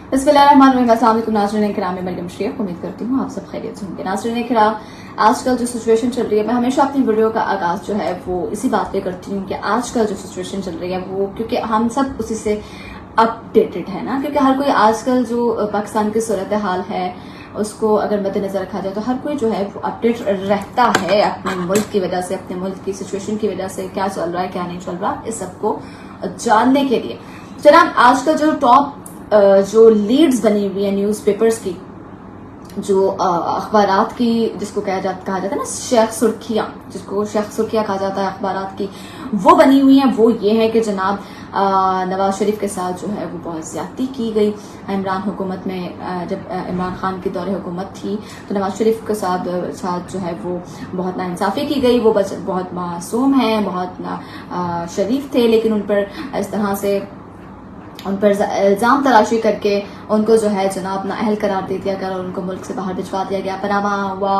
बिस्मिल्लाहिर्रहमानिर्रहीम। अस्सलाम वालेकुम नाज़रीन किराम, मैं मरियम शेख उम्मीद करती हूँ आप सब खैरियत से होंगे। नाज़रीन किराम, आजकल जो सिचुएशन चल रही है, मैं हमेशा अपनी वीडियो का आगाज जो है वो इसी बात पे करती हूँ कि आजकल जो सिचुएशन चल रही है वो, क्योंकि हम सब उसी से अपडेटेड है ना, क्योंकि हर कोई आजकल जो पाकिस्तान की सूरत हाल है उसको अगर मद्देनजर रखा जाए तो हर कोई जो है वो अपडेट रहता है अपने मुल्क की वजह से, अपने मुल्क की सिचुएशन की वजह से, क्या चल रहा है क्या नहीं चल रहा, इस सबको जानने के लिए। जनाब, आजकल जो टॉप जो लीड्स बनी हुई है न्यूज़पेपर्स की, जो अखबारात की, जिसको कहा जाता है ना शेख सुर्खियां, जिसको शेख सुर्खियां कहा जाता है अखबारात की, वो बनी हुई हैं। वो ये है कि जनाब नवाज शरीफ के साथ जो है वो बहुत ज्यादती की गई। इमरान हुकूमत में जब इमरान खान की दौरे हुकूमत थी तो नवाज शरीफ के साथ जो है वो बहुत नाइंसाफी की गई। वो बहुत मासूम हैं, बहुत शरीफ थे, लेकिन उन पर इस तरह से उन पर इल्जाम तलाशी करके उनको जो है जनाब नाअहल करार दे दिया गया और उनको मुल्क से बाहर भिजवा दिया गया। पनामा हुआ,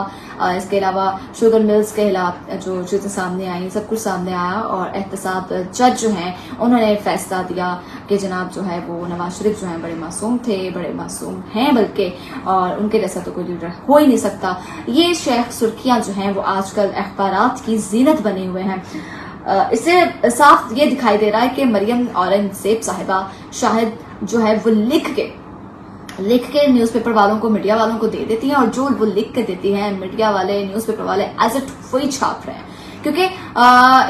इसके अलावा शुगर मिल्स के खिलाफ जो चीजें सामने आई, सब कुछ सामने आया और एहतसाब जज जो हैं उन्होंने फैसला दिया कि जनाब जो है वो नवाज शरीफ जो है बड़े मासूम थे, बड़े मासूम हैं बल्कि, और उनके जैसा तो कोई लीडर हो ही नहीं सकता। ये शेख सुर्खियां जो हैं वो आजकल अखबारात की जीनत बने हुए हैं। इससे साफ ये दिखाई दे रहा है कि मरियम औरंगजेब साहिबा शायद जो है वो लिख के न्यूज़पेपर वालों को, मीडिया वालों को दे देती हैं, और जो वो लिख के देती हैं मीडिया वाले, न्यूज़पेपर वाले एज इट वही छाप रहे हैं। क्योंकि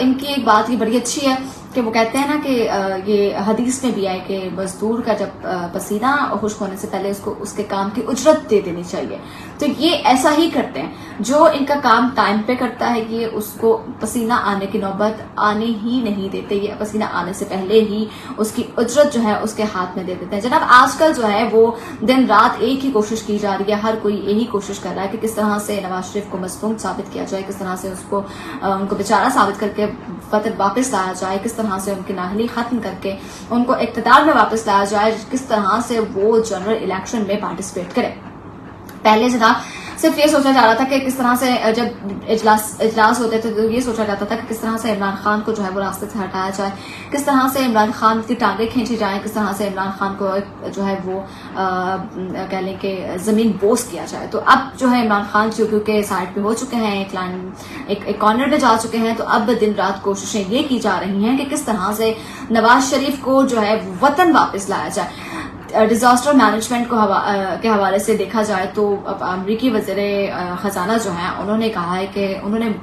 इनकी एक बात ये बड़ी अच्छी है कि वो कहते हैं ना कि ये हदीस में भी है कि मजदूर का जब पसीना खुश्क होने से पहले उसको उसके काम की उजरत दे देनी चाहिए। तो ये ऐसा ही करते हैं, जो इनका काम टाइम पे करता है ये उसको पसीना आने की नौबत आने ही नहीं देते, ये पसीना आने से पहले ही उसकी उजरत जो है उसके हाथ में दे देते हैं। जनाब, आजकल जो है वो दिन रात एक ही कोशिश की जा रही है, हर कोई यही कोशिश कर रहा है कि किस तरह से नवाज शरीफ को मजलूम साबित किया जाए, किस तरह से उनको बेचारा साबित करके वतन वापस लाया जाए, किस तरह से उनकी नाहली खत्म करके उनको इक़्तिदार में वापस लाया जाए, किस तरह से वो जनरल इलेक्शन में पार्टिसिपेट करें। पहले जनाब सिर्फ ये सोचा जा रहा था कि किस तरह से जब इजलास होते थे तो ये सोचा जाता था कि किस तरह से इमरान खान को जो है वो रास्ते से हटाया जाए, किस तरह से इमरान खान की टांगे खींची जाए, किस तरह से इमरान खान को जो है वो कह लें कि जमीन बोस किया जाए। तो अब जो है इमरान खान क्योंकि साइड पे हो चुके हैं, एक कॉर्नर में जा चुके हैं, तो अब दिन रात कोशिशें ये की जा रही हैं कि किस तरह से नवाज शरीफ को जो है वतन वापस लाया जाए। डिजास्टर मैनेजमेंट के हवाले से देखा जाए तो अब अमरीकी वज़ीर खजाना जो है उन्होंने कहा है कि उन्होंने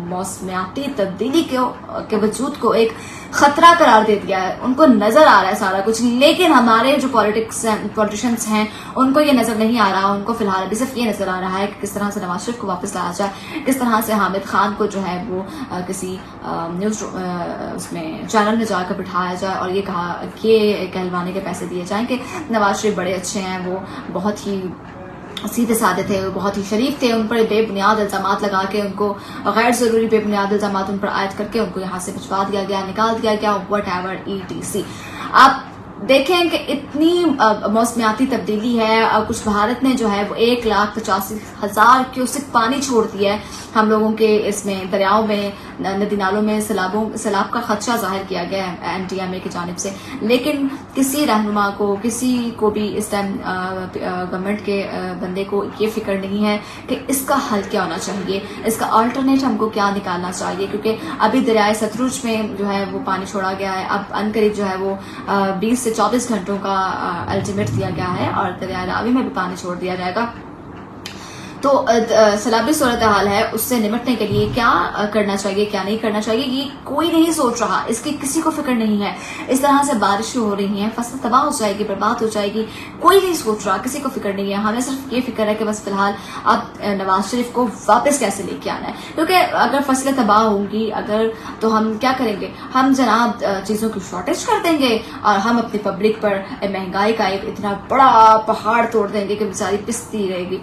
मौसमियाती तब्दीली के वजूद को एक खतरा करार दे दिया है। उनको नजर आ रहा है सारा कुछ, लेकिन हमारे जो पॉलिटिशियंस हैं उनको ये नजर नहीं आ रहा। उनको फिलहाल अभी सिर्फ ये नजर आ रहा है कि किस तरह से नवाज शरीफ को वापस लाया जाए, किस तरह से हामिद खान को जो है वो किसी न्यूज उसमें चैनल में जाकर बिठाया जाए और ये कहा कि कहलवाने के पैसे दिए जाएं कि नवाज शरीफ बड़े अच्छे हैं, वो बहुत ही सीधे साधे थे, वो बहुत ही शरीफ थे। उन पर बेबुनियाद इल्जामात लगा के, उनको गैर जरूरी बेबुनियाद इल्जामात उन पर आयद करके उनको यहाँ से भिजवा दिया गया, निकाल दिया गया, व्हाटएवर ETC। आप देखें कि इतनी मौसमियाती तब्दीली है। कुछ भारत ने जो है वो 1,85,000 क्यूसेक पानी छोड़ दिया है हम लोगों के इसमें दरियाओं में, नदी नालों में सैलाब का खदशा जाहिर किया गया है NTMA की जानिब से, लेकिन किसी रहनुमा को, किसी को भी इस टाइम गवर्नमेंट के बंदे को ये फिक्र नहीं है कि इसका हल क्या होना चाहिए, इसका अल्टरनेट हमको क्या निकालना चाहिए। क्योंकि अभी दरियाए सतलुज में जो है वो पानी छोड़ा गया है, अब अनकरीब जो है वो 20 से 24 घंटों का अल्टीमेट दिया गया है और दरिया रावी में भी पानी छोड़ दिया जाएगा। तो सैलाबी सूरत हाल है, उससे निपटने के लिए क्या करना चाहिए, क्या नहीं करना चाहिए, ये कोई नहीं सोच रहा, इसकी किसी को फिक्र नहीं है। इस तरह से बारिश हो रही है, फसल तबाह हो जाएगी, बर्बाद हो जाएगी, कोई नहीं सोच रहा, किसी को फिक्र नहीं है। हमें सिर्फ ये फिक्र है कि बस फिलहाल अब नवाज शरीफ को वापस कैसे लेके आना है। क्योंकि अगर फसलें तबाह होंगी तो हम क्या करेंगे, हम जनाब चीजों की शॉर्टेज कर देंगे और हम अपनी पब्लिक पर महंगाई का एक इतना बड़ा पहाड़ तोड़ देंगे कि बेचारी पिसती रहेगी।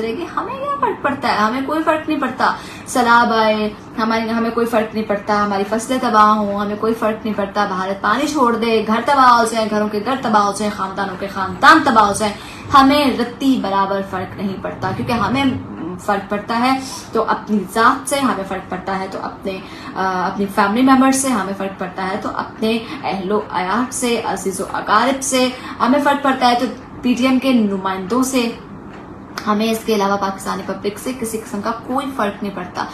हमें क्या फर्क पड़ता है, हमें कोई फर्क नहीं पड़ता। सैलाब आए, हमें कोई फर्क नहीं पड़ता, हमारी फसलें तबाह हों, हमें कोई फर्क नहीं पड़ता। भारत पानी छोड़ दे, घर तबाह हो जाए, घरों के घर तबाह हो जाए, खानदानों के खानदान तबाह हो जाए, हमें रत्ती बराबर फर्क नहीं पड़ता। क्योंकि हमें فرق پڑتا ہے تو اپنی ذات سے ہمیں فرق پڑتا ہے، تو اپنی فیملی ممبرز سے ہمیں فرق پڑتا ہے، تو اپنے اہل و عیال سے، عزیز و اقارب سے ہمیں فرق پڑتا ہے، تو پی ٹی ایم کے نمائندوں سے ہمیں اس کے علاوہ پاکستانی پبلک سے کسی قسم کا کوئی فرق نہیں پڑتا۔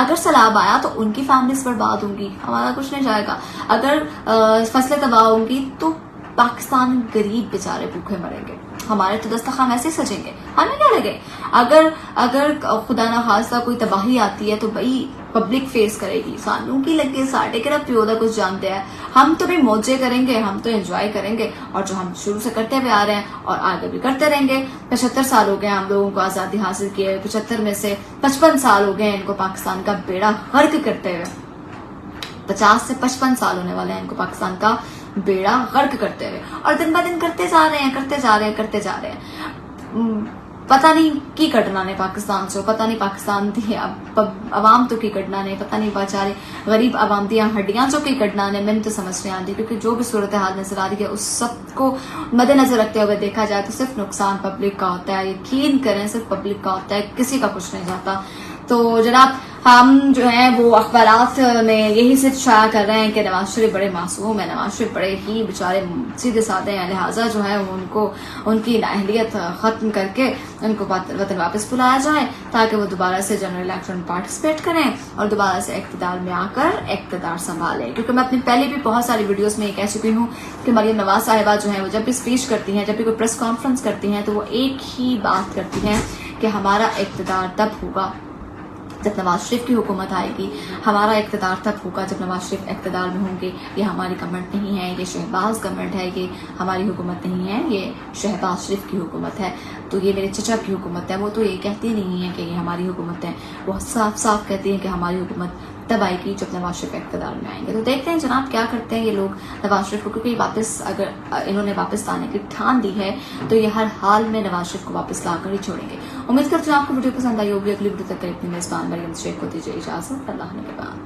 اگر سیلاب آیا تو ان کی فیملیز برباد ہوں گی، ہمارا کچھ نہیں جائے گا۔ اگر فصلیں تباہ ہوں گی تو پاکستان غریب بیچارے بھوکے مریں گے، ہمارے تو دسترخوان ایسے سجیں گے، ہمیں کیا لگے؟ اگر خدا نہ خواستہ کوئی تباہی آتی ہے تو بھائی پبلک فیس کرے گی، سانوں کی لگے ساڑھے کے رب پیودا کچھ جانتے ہیں، ہم تو بھی موجے کریں گے، ہم تو انجوائے کریں گے، اور جو ہم شروع سے کرتے ہوئے آ رہے ہیں اور آگے بھی کرتے رہیں گے۔ 75 سال ہو گئے ہم لوگوں کو آزادی حاصل کیے، 75 میں سے 55 سال ہو گئے ان کو پاکستان کا بیڑا غرق کرتے ہوئے، 50 سے 55 سال ہونے والے ہیں ان کو پاکستان کا بیڑا غرق کرتے ہوئے، اور دن بہ دن کرتے جا رہے ہیں۔ پتہ نہیں کی کٹنا نے پاکستان سے، پتہ نہیں پاکستان دی عوام تو کی کٹنا نے، پتہ نہیں بیچارے غریب عوام دیا ہڈیاں جو کی کٹنا نے، میں تو سمجھ نہیں آتی، کیونکہ جو بھی صورتحال نظر آ رہی ہے اس سب کو مد نظر رکھتے ہوئے دیکھا جائے تو صرف نقصان پبلک کا ہوتا ہے، یقین کریں صرف پبلک کا ہوتا ہے، کسی کا کچھ نہیں جاتا۔ تو جناب ہم جو ہیں وہ اخبارات میں یہی صرف شائع کر رہے ہیں کہ نواز شریف بڑے معصوم ہیں، نواز شریف بڑے ہی بیچارے سیدھے سادے ہیں، لہٰذا جو ہے ان کی نااہلیت ختم کر کے ان کو وطن واپس بلایا جائے تاکہ وہ دوبارہ سے جنرل الیکشن میں پارٹیسپیٹ کریں اور دوبارہ سے اقتدار میں آ کر اقتدار سنبھالیں۔ کیونکہ میں اپنی پہلے بھی بہت ساری ویڈیوز میں یہ کہہ چکی ہوں کہ مریم نواز صاحبہ جو ہیں وہ جب بھی اسپیچ کرتی ہیں، جب بھی کوئی پریس کانفرنس کرتی ہیں تو وہ ایک ہی بات کرتی ہیں کہ ہمارا اقتدار تب ہوگا جب نواز شریف کی حکومت آئے گی، ہمارا اقتدار تب ہوگا جب نواز شریف اقتدار میں ہوں گے، یہ ہماری گورنمنٹ نہیں ہے، یہ شہباز گورنمنٹ ہے، یہ ہماری حکومت نہیں ہے، یہ شہباز شریف کی حکومت ہے، تو یہ میرے چچا کی حکومت ہے۔ وہ تو یہ کہتی نہیں ہے کہ یہ ہماری حکومت ہے، وہ صاف صاف کہتی ہیں کہ ہماری حکومت تب آئے گی جب نواز شریف اقتدار میں آئیں گے۔ تو دیکھتے ہیں جناب کیا کرتے ہیں یہ لوگ نواز شریف کو، کیونکہ واپس اگر انہوں نے واپس لانے کی ٹھان دی ہے تو یہ ہر حال میں نواز شریف کو واپس لا کر ہی چھوڑیں گے۔ امید کرتی ہوں آپ کو ویڈیو پسند آئی ہوگی، اگلی ویڈیو تک اپنی میزبان مریم شیخ کو دیجیے اجازت، اللہ نے کے بعد۔